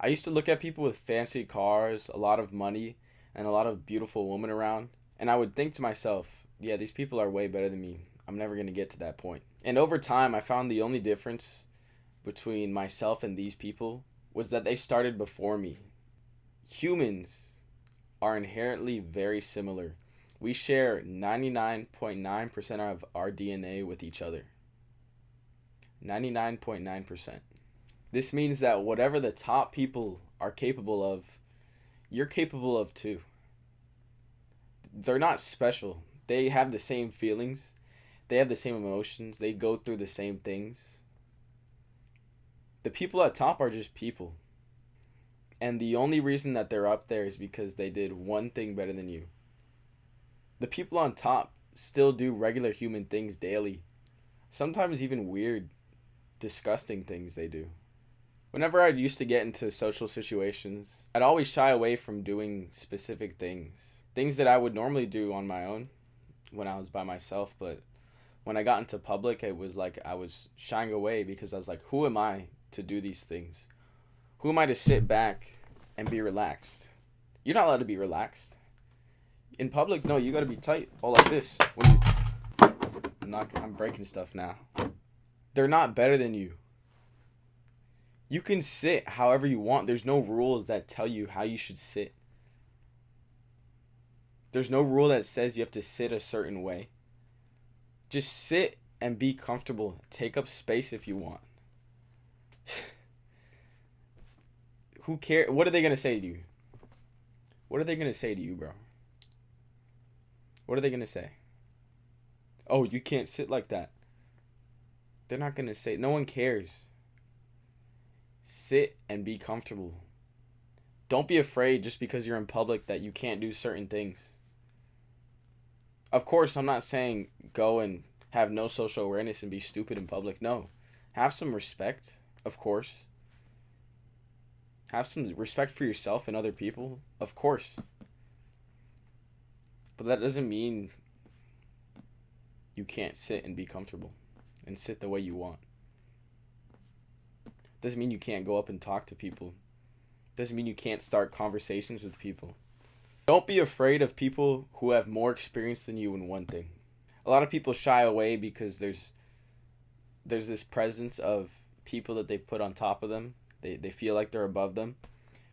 I used to look at people with fancy cars, a lot of money, and a lot of beautiful women around, and I would think to myself, yeah, these people are way better than me. I'm never going to get to that point. And over time, I found the only difference between myself and these people was that they started before me. Humans are inherently very similar. We share 99.9% of our DNA with each other. 99.9%. This means that whatever the top people are capable of, you're capable of too. They're not special. They have the same feelings, they have the same emotions, they go through the same things. The people at top are just people. And the only reason that they're up there is because they did one thing better than you. The people on top still do regular human things daily. Sometimes even weird, disgusting things they do. Whenever I used to get into social situations, I'd always shy away from doing specific things. Things that I would normally do on my own when I was by myself, but when I got into public, it was like I was shying away because I was like, who am I to do these things? Who am I to sit back and be relaxed? You're not allowed to be relaxed. In public, no, you gotta be tight. All like this. I'm breaking stuff now. They're not better than you. You can sit however you want. There's no rules that tell you how you should sit. There's no rule that says you have to sit a certain way. Just sit and be comfortable. Take up space if you want. Who cares? What are they going to say to you? What are they going to say to you, bro? What are they going to say? Oh, you can't sit like that. They're not going to say. No one cares. Sit and be comfortable. Don't be afraid just because you're in public that you can't do certain things. Of course, I'm not saying go and have no social awareness and be stupid in public. No. Have some respect, of course. Have some respect for yourself and other people, of course. But that doesn't mean you can't sit and be comfortable and sit the way you want. Doesn't mean you can't go up and talk to people. Doesn't mean you can't start conversations with people. Don't be afraid of people who have more experience than you in one thing. A lot of people shy away because there's this presence of people that they put on top of them. They feel like they're above them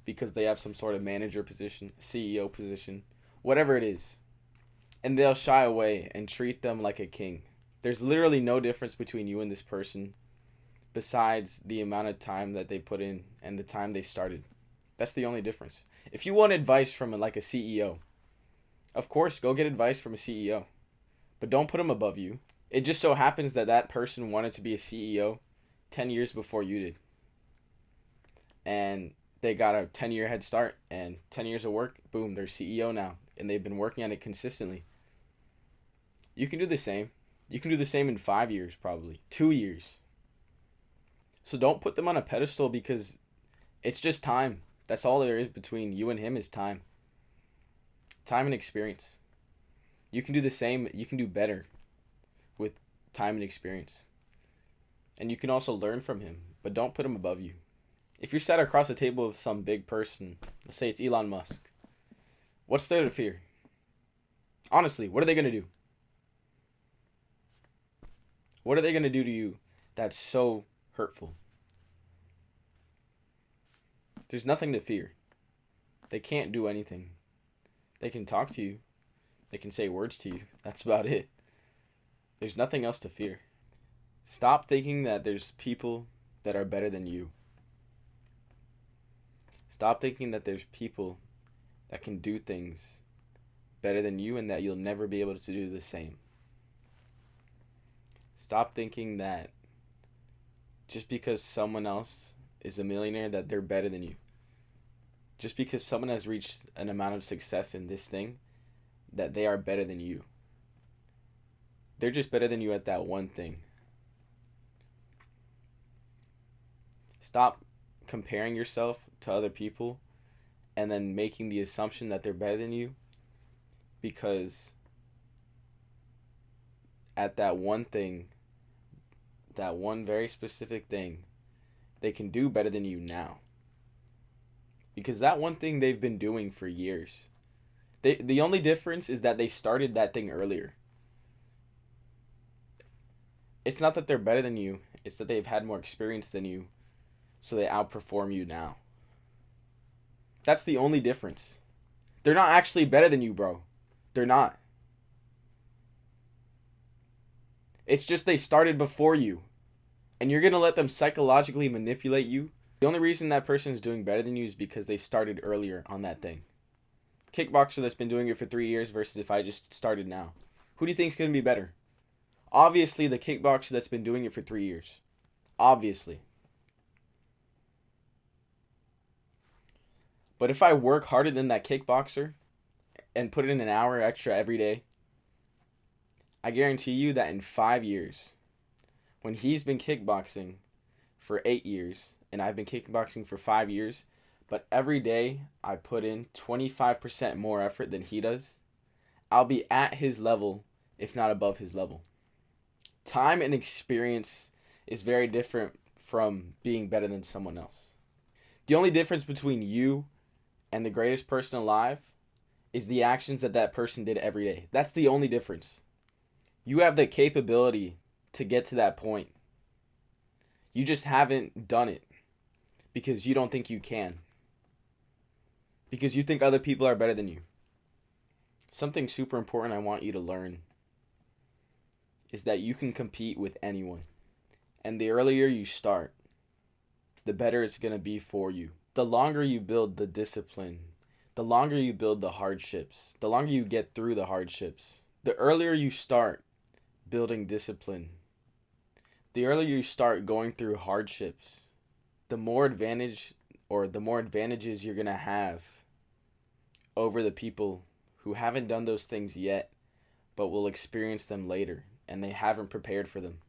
because they have some sort of manager position, CEO position, whatever it is. And they'll shy away and treat them like a king. There's literally no difference between you and this person besides the amount of time that they put in and the time they started. That's the only difference. If you want advice from like a CEO, of course, go get advice from a CEO. But don't put them above you. It just so happens that that person wanted to be a CEO 10 years before you did. And they got a 10-year head start and 10 years of work, boom, they're CEO now. And they've been working on it consistently. You can do the same. You can do the same in 5 years, probably 2 years. So don't put them on a pedestal because it's just time. That's all there is between you and him is time. Time and experience. You can do the same. You can do better with time and experience. And you can also learn from him, but don't put him above you. If you're sat across the table with some big person, let's say it's Elon Musk, what's there to fear? Honestly, what are they going to do? What are they going to do to you that's so hurtful? There's nothing to fear. They can't do anything. They can talk to you. They can say words to you. That's about it. There's nothing else to fear. Stop thinking that there's people that are better than you. Stop thinking that there's people that can do things better than you and that you'll never be able to do the same. Stop thinking that just because someone else is a millionaire that they're better than you. Just because someone has reached an amount of success in this thing that they are better than you. They're just better than you at that one thing. Stop comparing yourself to other people and then making the assumption that they're better than you because at that one thing, that one very specific thing, they can do better than you now. because that one thing they've been doing for years. The only difference is that they started that thing earlier. It's not that they're better than you, it's that they've had more experience than you, so they outperform you now. That's the only difference. They're not actually better than you, bro. They're not. It's just they started before you. And you're going to let them psychologically manipulate you. The only reason that person is doing better than you is because they started earlier on that thing. Kickboxer that's been doing it for 3 years versus if I just started now. Who do you think is going to be better? Obviously, the kickboxer that's been doing it for 3 years. Obviously. But if I work harder than that kickboxer and put in an hour extra every day, I guarantee you that in 5 years, when he's been kickboxing for 8 years and I've been kickboxing for 5 years, but every day I put in 25% more effort than he does, I'll be at his level, if not above his level. Time and experience is very different from being better than someone else. The only difference between you and the greatest person alive is the actions that that person did every day. That's the only difference. You have the capability to get to that point. You just haven't done it because you don't think you can. Because you think other people are better than you. Something super important I want you to learn is that you can compete with anyone. And the earlier you start, the better it's going to be for you. The longer you build the discipline, the longer you build the hardships, the longer you get through the hardships, the earlier you start building discipline, the earlier you start going through hardships, the more advantages you're going to have over the people who haven't done those things yet, but will experience them later, and they haven't prepared for them.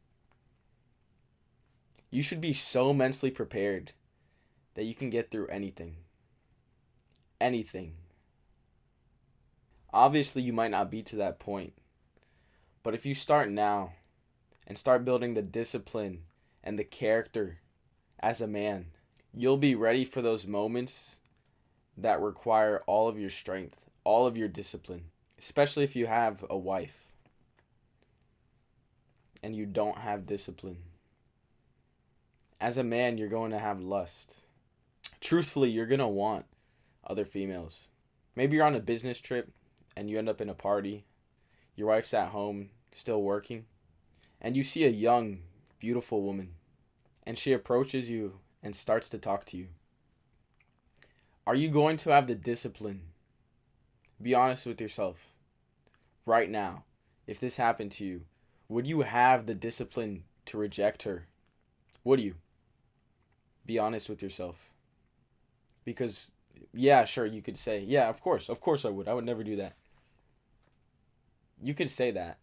You should be so mentally prepared that you can get through anything. Anything. Obviously, you might not be to that point, but if you start now and start building the discipline and the character as a man, you'll be ready for those moments that require all of your strength, all of your discipline, especially if you have a wife and you don't have discipline. As a man, you're going to have lust. Truthfully, you're going to want other females. Maybe you're on a business trip and you end up in a party. Your wife's at home, still working, and you see a young, beautiful woman, and she approaches you and starts to talk to you. Are you going to have the discipline? Be honest with yourself. Right now, if this happened to you, would you have the discipline to reject her? Would you? Be honest with yourself. Because, yeah, sure, you could say, yeah, of course I would. I would never do that. You could say that.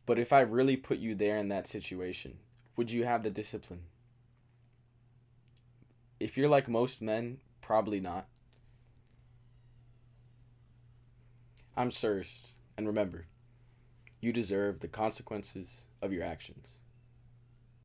But if I really put you there in that situation, would you have the discipline? If you're like most men, probably not. I'm serious. And remember, you deserve the consequences of your actions.